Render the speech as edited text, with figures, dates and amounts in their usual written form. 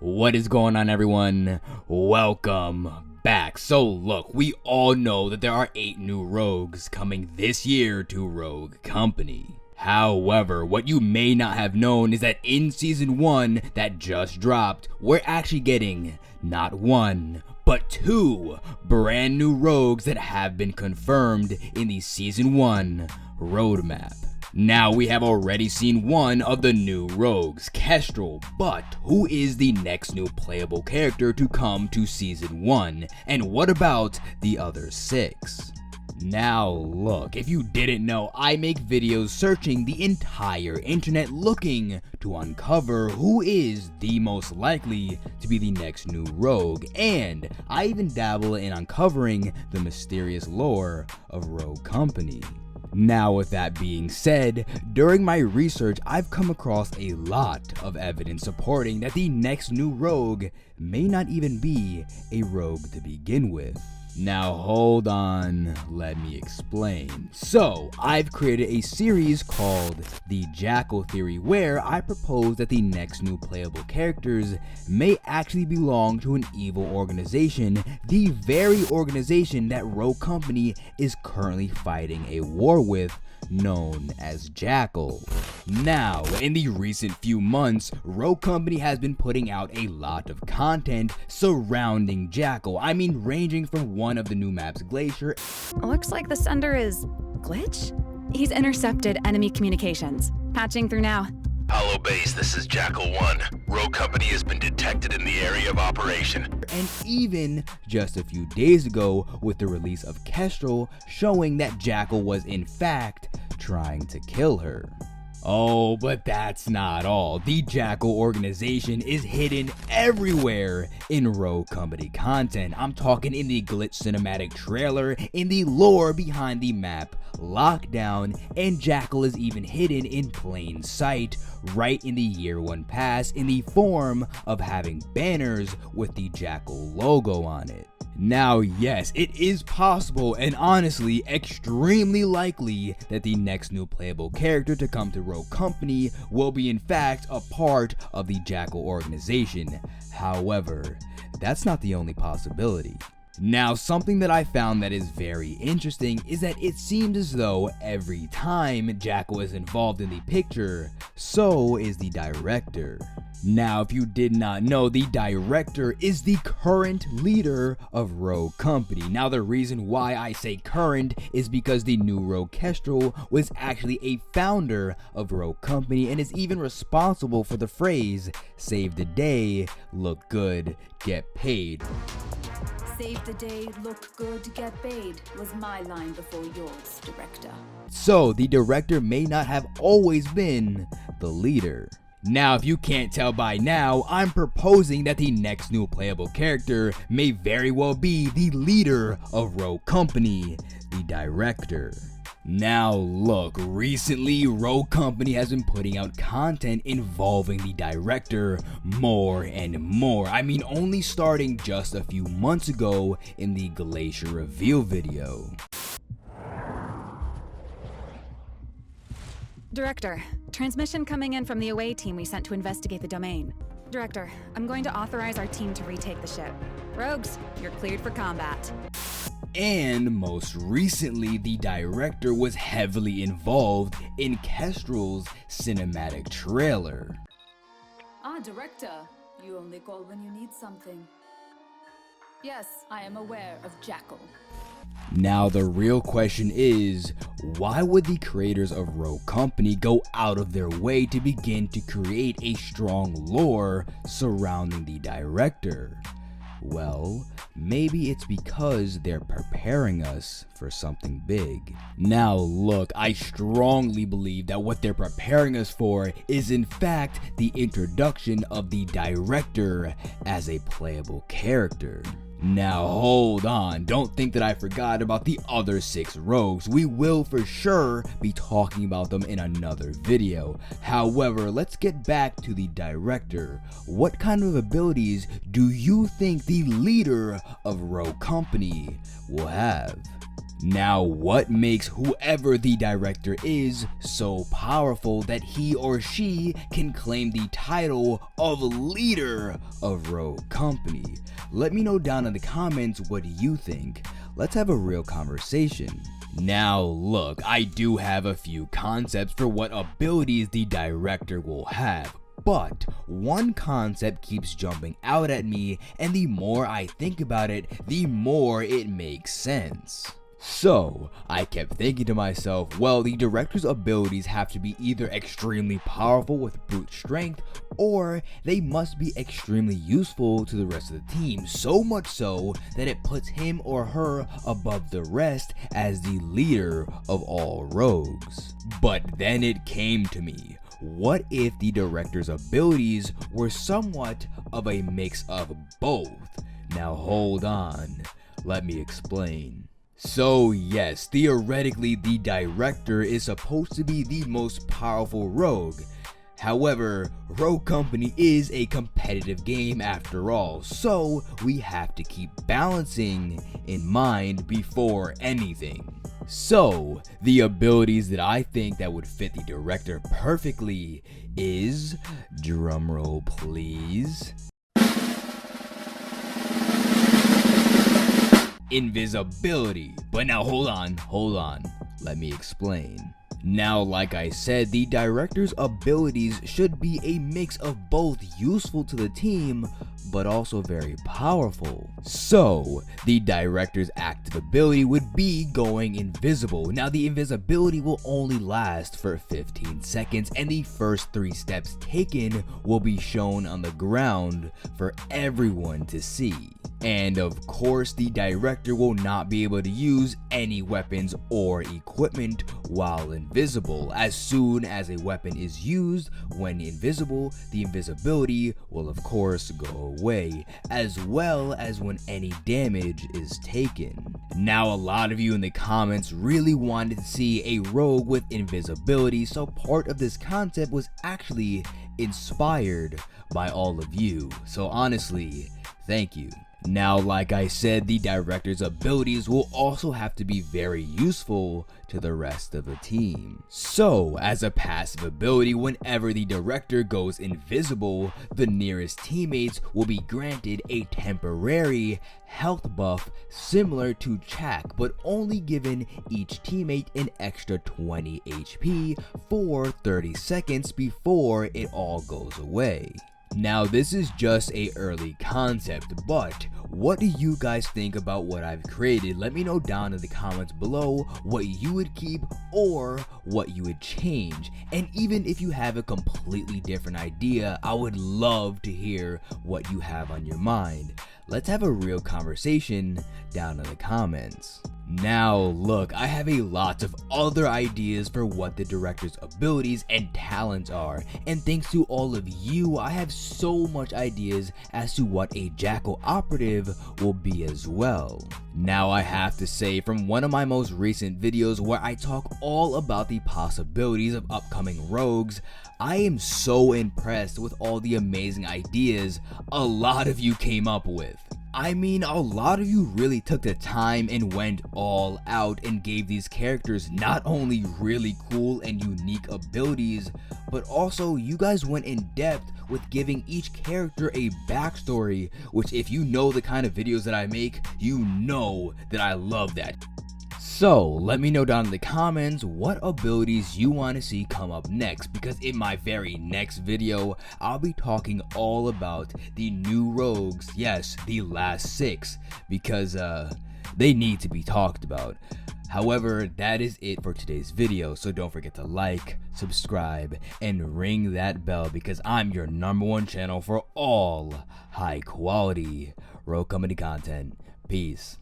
What is going on, everyone? Welcome back. So look, we all know that there are 8 new rogues coming this year to Rogue Company. However, what you may not have known is that in Season 1 that just dropped, we're actually getting not 1, but 2 brand new rogues that have been confirmed in the Season 1 roadmap. Now, we have already seen one of the new rogues, Kestrel, but who is the next new playable character to come to Season 1? And what about the other 6? Now look, if you didn't know, I make videos searching the entire internet looking to uncover who is the most likely to be the next new rogue, and I even dabble in uncovering the mysterious lore of Rogue Company. Now, with that being said, during my research, I've come across a lot of evidence supporting that the next new rogue may not even be a rogue to begin with. Now hold on, let me explain. So, I've created a series called the Jackal Theory, where I propose that the next new playable characters may actually belong to an evil organization, the very organization that Rogue Company is currently fighting a war with, known as Jackal. Now, in the recent few months, Rogue Company has been putting out a lot of content surrounding Jackal. I mean, ranging from one of the new maps, Glacier. Looks like the sender is glitch? He's intercepted enemy communications. Patching through now. Hollow Base, this is Jackal 1. Rogue Company has been detected in the area of operation. And even just a few days ago with the release of Kestrel showing that Jackal was in fact trying to kill her. Oh, but that's not all. The Jackal organization is hidden everywhere in Rogue Company content. I'm talking in the glitch cinematic trailer, in the lore behind the map Lockdown, and Jackal is even hidden in plain sight right in the Year 1 pass in the form of having banners with the Jackal logo on it. Now, yes, it is possible and honestly extremely likely that the next new playable character to come to Rogue Company will be in fact a part of the Jackal organization. However, that's not the only possibility. Now, something that I found that is very interesting is that it seems as though every time Jackal is involved in the picture, so is the director. Now, if you did not know, the director is the current leader of Rogue Company. Now, the reason why I say current is because the new rogue Kestrel was actually a founder of Rogue Company and is even responsible for the phrase, "Save the day, look good, get paid." Save the day, look good, get paid was my line before yours, director. So, the director may not have always been the leader. Now, if you can't tell by now, I'm proposing that the next new playable character may very well be the leader of Rogue Company, the director. Now look, recently Rogue Company has been putting out content involving the director more and more. I mean, only starting just a few months ago in the Glacier reveal video. Director, transmission coming in from the away team we sent to investigate the domain. Director, I'm going to authorize our team to retake the ship. Rogues, you're cleared for combat. And most recently, the director was heavily involved in Kestrel's cinematic trailer. Director, you only call when you need something. Yes, I am aware of Jackal. Now the real question is, why would the creators of Rogue Company go out of their way to begin to create a strong lore surrounding the director? Well, maybe it's because they're preparing us for something big. Now look, I strongly believe that what they're preparing us for is in fact the introduction of the director as a playable character. Now hold on, don't think that I forgot about the other 6 rogues. We will for sure be talking about them in another video. However, let's get back to the director. What kind of abilities do you think the leader of Rogue Company will have? Now, what makes whoever the director is so powerful that he or she can claim the title of leader of Rogue Company? Let me know down in the comments what you think. Let's have a real conversation. Now look, I do have a few concepts for what abilities the director will have, but one concept keeps jumping out at me, and the more I think about it, the more it makes sense. So, I kept thinking to myself, well, the director's abilities have to be either extremely powerful with brute strength, or they must be extremely useful to the rest of the team, so much so that it puts him or her above the rest as the leader of all rogues. But then it came to me. What if the director's abilities were somewhat of a mix of both? Now hold on, let me explain. So yes, theoretically the director is supposed to be the most powerful rogue. However, Rogue Company is a competitive game after all, so we have to keep balancing in mind before anything. So, the abilities that I think that would fit the director perfectly is, drumroll please, invisibility. But now hold on, let me explain. Now, like I said, the director's abilities should be a mix of both useful to the team, but also very powerful. So, the director's active ability would be going invisible. Now, the invisibility will only last for 15 seconds, and the first 3 steps taken will be shown on the ground for everyone to see. And of course, the director will not be able to use any weapons or equipment while invisible. As soon as a weapon is used when invisible, the invisibility will of course go away, as well as when any damage is taken. Now, a lot of you in the comments really wanted to see a rogue with invisibility, so part of this concept was actually inspired by all of you. So honestly, thank you. Now, like I said, the director's abilities will also have to be very useful to the rest of the team. So, as a passive ability, whenever the director goes invisible, the nearest teammates will be granted a temporary health buff similar to Jackal, but only giving each teammate an extra 20 HP for 30 seconds before it all goes away. Now, this is just a early concept, but what do you guys think about what I've created? Let me know down in the comments below what you would keep or what you would change. And even if you have a completely different idea, I would love to hear what you have on your mind. Let's have a real conversation down in the comments. Now look, I have a lot of other ideas for what the director's abilities and talents are, and thanks to all of you, I have so much ideas as to what a Jackal operative will be as well. Now I have to say, from one of my most recent videos where I talk all about the possibilities of upcoming rogues, I am so impressed with all the amazing ideas a lot of you came up with. I mean, a lot of you really took the time and went all out and gave these characters not only really cool and unique abilities, but also you guys went in depth with giving each character a backstory, which if you know the kind of videos that I make, you know that I love that. So let me know down in the comments what abilities you want to see come up next, because in my very next video I'll be talking all about the new rogues, yes, the last 6, because they need to be talked about. However, that is it for today's video, so don't forget to like, subscribe, and ring that bell, because I'm your #1 channel for all high quality Rogue Company content. Peace.